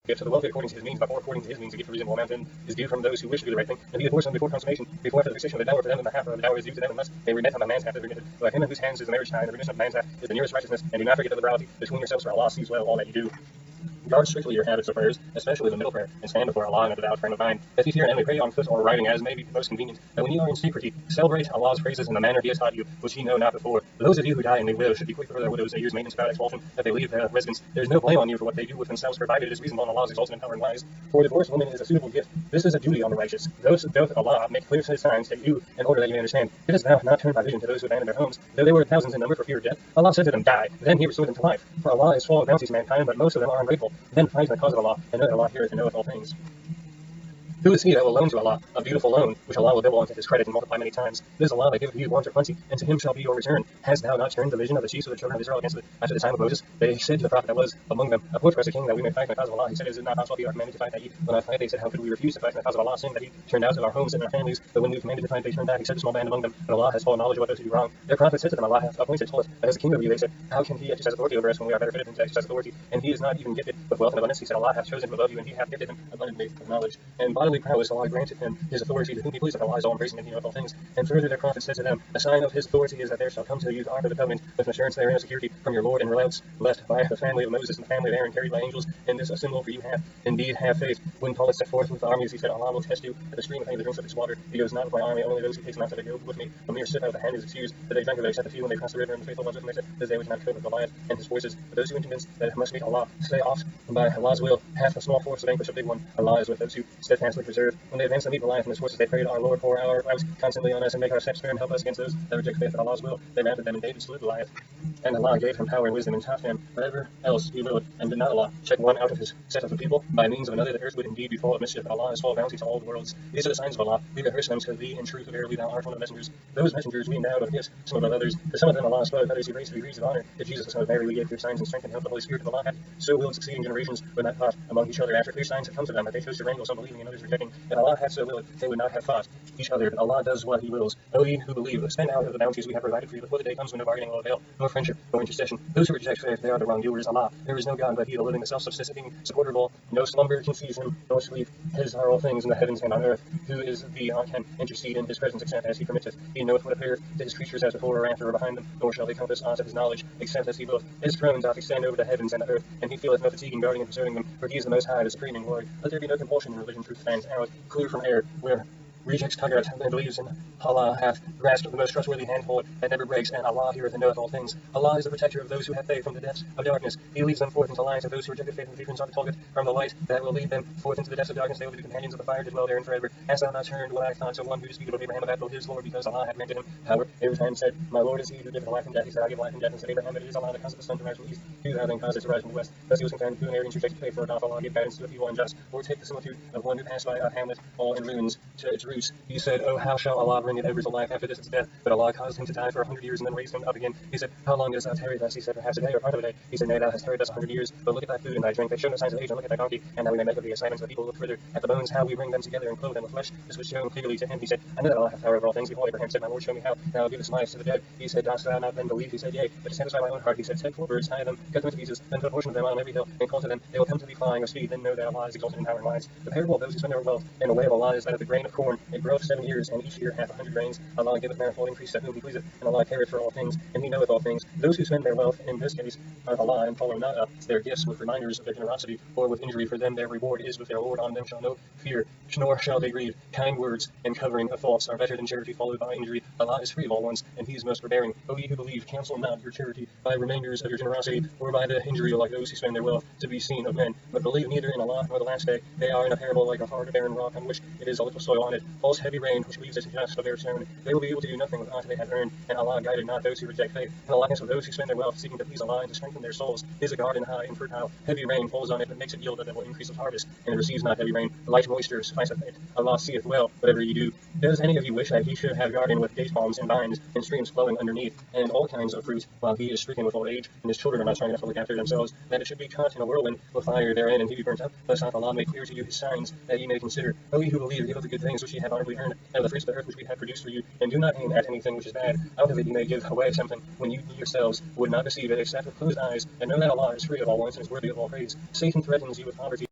gift to the wealthy according to his means, but more according to his means, a gift for reasonable amount, and is due from those who wish to do the right thing, and he divorced them before consummation, before after the fixation of the dower for them, and the half of the dower is due to them, unless they remit on the man's half, they remitted. Like him in whose hands is the marriage tie, and the remission of the man's half is the nearest righteousness, and do not forget the liberality between yourselves, for Allah sees well all that you do. Guard strictly your habits of prayers, especially the middle prayer, and stand before Allah in a devout frame of mind. If you fear an enemy, pray on foot or riding, as may be most convenient. But when you are in secrecy, celebrate Allah's praises in the manner He has taught you, which ye know not before. Those of you who die and leave widows should be quick for their widows a year's maintenance without expulsion, that they leave their residence. There is no blame on you for what they do with themselves, provided it is reasonable and Allah's exalted and power and wise. For a divorced woman is a suitable gift. This is a duty on the righteous. Those doth Allah make clear His signs to you, in order that you may understand. It is thou not turned by vision to those who abandon their homes, though they were thousands in number for fear of death. Allah said to them, die. Then He restored them to life. For Allah is full of bounties to mankind, but most of them are ungrateful. Then fight in the cause of Allah, and know that Allah heareth and knoweth all things. Who is he that will loan to Allah a beautiful loan, which Allah will double unto his credit and multiply many times? It is Allah that giveth you want or plenty, and to him shall be your return. Hast thou not turned the vision of the chiefs of the children of Israel against it after the time of Moses? They said to the prophet that was among them, approach for us a king that we may fight in the cause of Allah. He said, is it not possible that you are commanded to fight that ye will not fight? They said, how could we refuse to fight in the cause of Allah, seeing that he turned out of our homes and our families? But when we commanded to fight, they turned back, except a small band among them, and Allah has full knowledge of what those who do wrong. Their prophet said to them, Allah hath appointed Toleth as a king over you. They said, how can he exercise authority over us when we are better fitted than to exercise authority? And he is not even gifted with wealth and abundance. He said, Allah hath chosen above you, and he hath gifted him abundantly of knowledge. And bodily prowess Allah granted him his authority to whom he pleased, and Allah is all embracing, and he knoweth all things. And further their prophet said to them, a sign of his authority is that there shall come to you the ark of the covenant, with an assurance therein of security from your Lord, and relouts left by the family of Moses and the family of Aaron, carried by angels, and this a symbol for you have. Indeed, have faith. When Paul set forth with the armies, he said, Allah will test you at the stream of any that drinks of this water. He goes not with my army, only those who takes not to go with me. A mere sip out of the hand is excused, that they drank of it, except a few when they crossed the river, and the faithful ones with them, they said, this day we cannot cope with Goliath and his forces. But those who are convinced that it must meet Allah, stay off by Allah's will, half a small force, the vanquish a big one. Allah is with those who steadfastly preserve. When they advance to meet Goliath and his forces, they prayed, our Lord, pour our lives constantly on us, and make our steps fair, and help us against those that reject faith in Allah's will. They mounted them, and David slew Goliath. And Allah gave him power and wisdom, and taught him whatever else he willed. And did not Allah check one out of his set of the people by means of another, the earth would indeed be full of mischief. Allah is full of bounty to all the worlds. These are the signs of Allah. We rehearse them to thee in truth. Verily thou art one of the messengers. Those messengers we endowed with gifts, some of others. To some of them Allah spoke, others he raised to degrees of honor. To Jesus the son of Mary we gave clear signs and strength, and help the Holy Spirit of Allah hath so willed succeeding generations would not fought among each other after clear signs had come to them, that they chose to wrangle, some believing and others rejecting. And Allah hath so willed, they would not have fought each other. Allah does what he wills. O ye who believe, spend out of the bounties we have provided for you before the day comes when no bargaining will avail, nor friendship, nor intercession. Those who reject faith, they are the wrongdoers. Allah, there is no God but he, the living, the self-subsisting, supportable, no slumber can seize him, nor sleep. His are all things in the heavens and on earth. Who is the can intercede in his presence except as he permitteth? He knoweth what appeareth to his creatures as before or after or behind them, nor shall they compass aught of his knowledge, except as he willeth. His throne doth extend over the heavens and the earth, and he feeleth no fatigue in guarding and preserving them, for he is the most high, the supreme in glory. Let there be no compulsion in religion. Truth stands out clear from error, where rejects Taggart and believes in Allah hath grasped the most trustworthy handhold that never breaks, and Allah heareth and knoweth all things. Allah is the protector of those who have faith from the depths of darkness. He leads them forth into light, of those who rejected faith and patrons are the target from the light that will lead them forth into the depths of darkness. They will be the companions of the fire to dwell therein forever. Hast thou not turned what I thought to one who disputed of Abraham about his Lord, because Allah had granted him power? Abraham said, my Lord is he who giveth life and death. He said, I give life and death. And said Abraham, it is Allah that causeth the sun to rise from the east, who thou then causest to rise from the west. Thus he was confounded, who in arrogance rejected faith, for doth Allah give guidance to the feeble and just? Or take the similitude of one who passed by a hamlet all in ruins to its roots. He said, oh, how shall Allah bring it ever to life after this its death? But Allah caused him to die for 100 years and then raised him up again. He said, how long dost thou tarry thus? He said, perhaps a day or part of a day. He said, nay, thou hast tarried thus 100 years, but look at thy food and thy drink. They show no signs of age, and look at thy donkey. And now we may make of thee a sign unto the people. Look further at the bones, how we bring them together and clothe them with flesh. This was shown clearly to him. He said, I know that Allah hath power over all things. Behold, Abraham said, my Lord, show me how thou givest life to the dead. He said, dost thou not then believe? He said, yea, but to satisfy my own heart. He said, take 4 birds, tie them, cut them into pieces, then put a portion of them on every hill, and call to them. They will come to thee flying with speed. Then know that Allah is exalted in power and wise. The parable of those who spend their wealth in the way of Allah is that of the grain of corn. It groweth 7 years, and each year hath 100 grains. Allah giveth manifold increase to whom he pleaseth, and Allah careth for all things, and he knoweth all things. Those who spend their wealth in this case of Allah, and follow not up their gifts with reminders of their generosity, or with injury, for them their reward is with their Lord. On them shall no fear, nor shall they grieve. Kind words and covering of faults are better than charity followed by injury. Allah is free of all wants, and he is most forbearing. O ye who believe, cancel not your charity by remainders of your generosity, or by the injury like those who spend their wealth to be seen of men, but believe neither in Allah nor the last day. They are in a parable like a hard barren rock, on which it is a little soil on it falls heavy rain, which leaves it just of their sown. They will be able to do nothing with aught they have earned, and Allah guided not those who reject faith. In the likeness of those who spend their wealth seeking to please Allah and to strengthen their souls is a garden high and fertile. Heavy rain falls on it, but makes it yield a double increase of harvest, and it receives not heavy rain. The light moisture sufficeth it. Allah seeth well whatever ye do. Does any of you wish that he should have garden with date palms and vines and streams flowing underneath, and all kinds of fruit, while he is stricken with old age, and his children are not strong enough to look after themselves, that it should be caught in a whirlwind with fire therein, and he be burnt up? Thus hath Allah made clear to you his signs, that ye may consider. O ye who believe, give of the good things which ye have honorably earned, and of the fruits of the earth which we have produced for you, and do not aim at anything which is bad. Out of it ye may give away something, when you yourselves would not receive it, except with closed eyes, and know that Allah is free of all wants and is worthy of all praise. Satan threatens you with poverty,